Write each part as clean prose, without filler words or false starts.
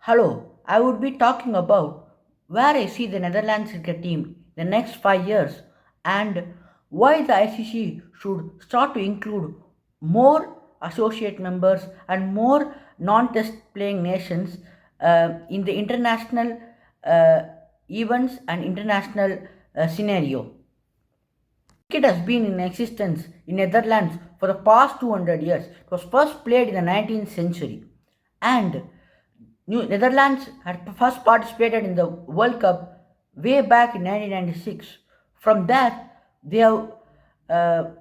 Hello, I would be talking about where I see the Netherlands cricket team the next 5 years and why the ICC should start to include more associate members and more non-test playing nations in the international uh, events and international scenario. Cricket has been in existence in Netherlands for the past 200 years. It was first played in the 19th century and Netherlands had first participated in the World Cup way back in 1996. From that, they have,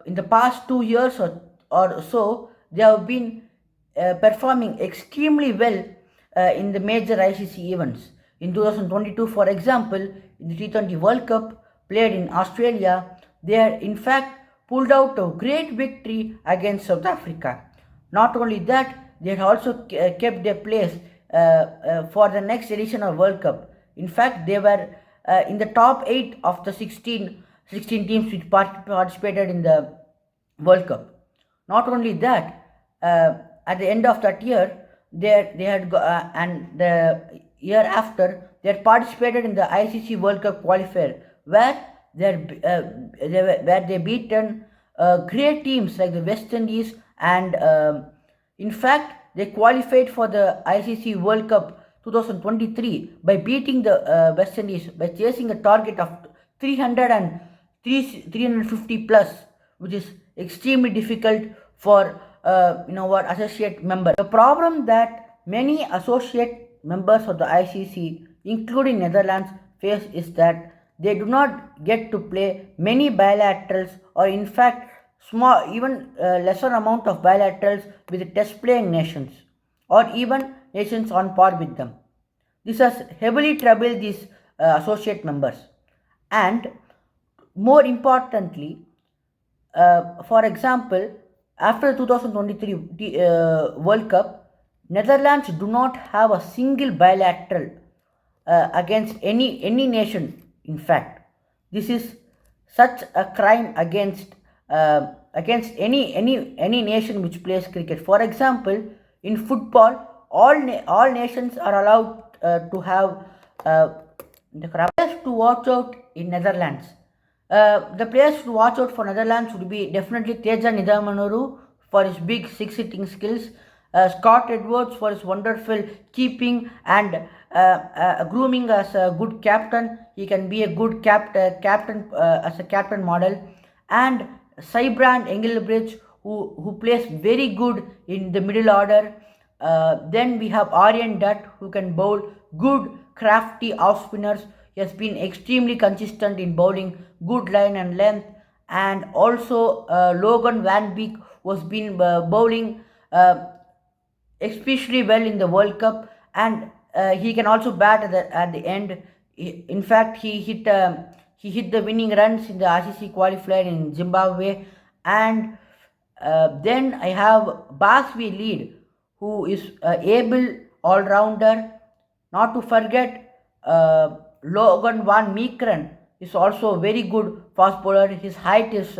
in the past 2 years or so, they have been performing extremely well in the major ICC events. In 2022, for example, in the T20 World Cup played in Australia, they had in fact pulled out a great victory against South Africa. Not only that, they had also kept their place for the next edition of World Cup. In fact, they were in the top 8 of the 16 teams which participated in the World Cup. Not only that, at the end of that year, they had and the year after they had participated in the ICC World Cup qualifier, where where they beaten great teams like the West Indies and in fact they qualified for the ICC World Cup 2023 by beating the West Indies by chasing a target of 300 and 350 plus, which is extremely difficult for what associate member. The problem that many associate members of the ICC, including Netherlands, face is that they do not get to play many bilaterals or in fact small even lesser amount of bilaterals with test playing nations or even nations on par with them. This has heavily troubled these associate members. And more importantly, for example, after 2023 World Cup, Netherlands do not have a single bilateral against any nation. In fact, this is such a crime against any nation which plays cricket. For example, in football, all nations are allowed to have the players to watch out in Netherlands. The players to watch out for Netherlands would be definitely Teja Nidamanuru for his big six-hitting skills, Scott Edwards for his wonderful keeping and grooming as a good captain. He can be a good captain as a captain model, and Sybrand Engelbridge who plays very good in the middle order. Then we have Aryan Dutt who can bowl good, crafty off spinners. He has been extremely consistent in bowling good line and length, and also Logan Van Beek was been bowling especially well in the World Cup, and he can also bat at the end. In fact, he hit the winning runs in the ICC qualifier in Zimbabwe, and then I have Basvi Lead, who is able all rounder. Not to forget Logan Van Meekeren is also a very good fast bowler. His height is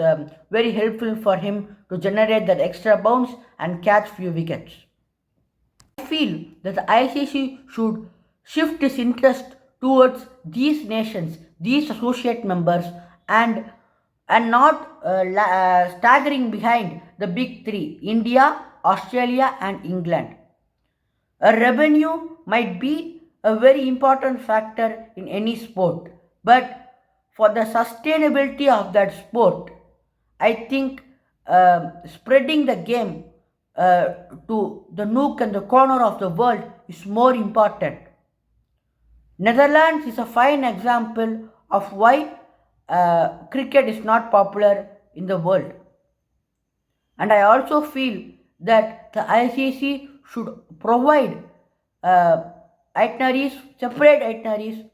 very helpful for him to generate that extra bounce and catch few wickets. I feel that the ICC should shift its interest towards these nations, these associate members, and not staggering behind the big three: India, Australia, and England. A revenue might be a very important factor in any sport, but for the sustainability of that sport, I think spreading the game to the nook and the corner of the world is more important. Netherlands is a fine example of why cricket is not popular in the world. And I also feel that the ICC should provide uh, itineraries, separate itineraries,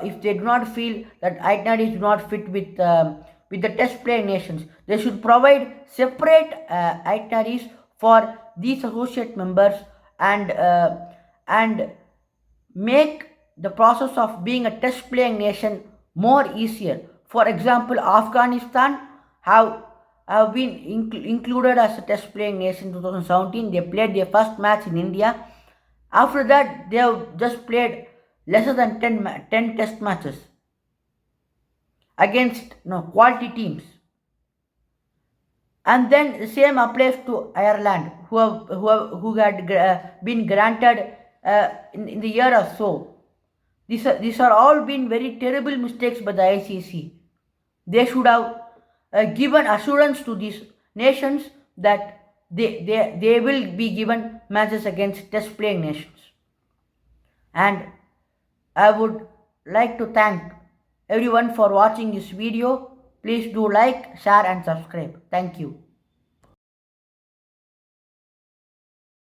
if they do not feel that itineraries do not fit with the test playing nations. They should provide separate itineraries for these associate members and make the process of being a test playing nation more easier. For example, Afghanistan have been included as a test playing nation in 2017. They played their first match in India, After that, they have just played lesser than 10 test matches against quality teams. And then the same applies to Ireland, who had been granted in the year or so. These are all been very terrible mistakes by the ICC. They should have given assurance to these nations that they will be given matches against test playing nations. And I would like to thank everyone for watching this video. Please do like, share and subscribe. Thank you.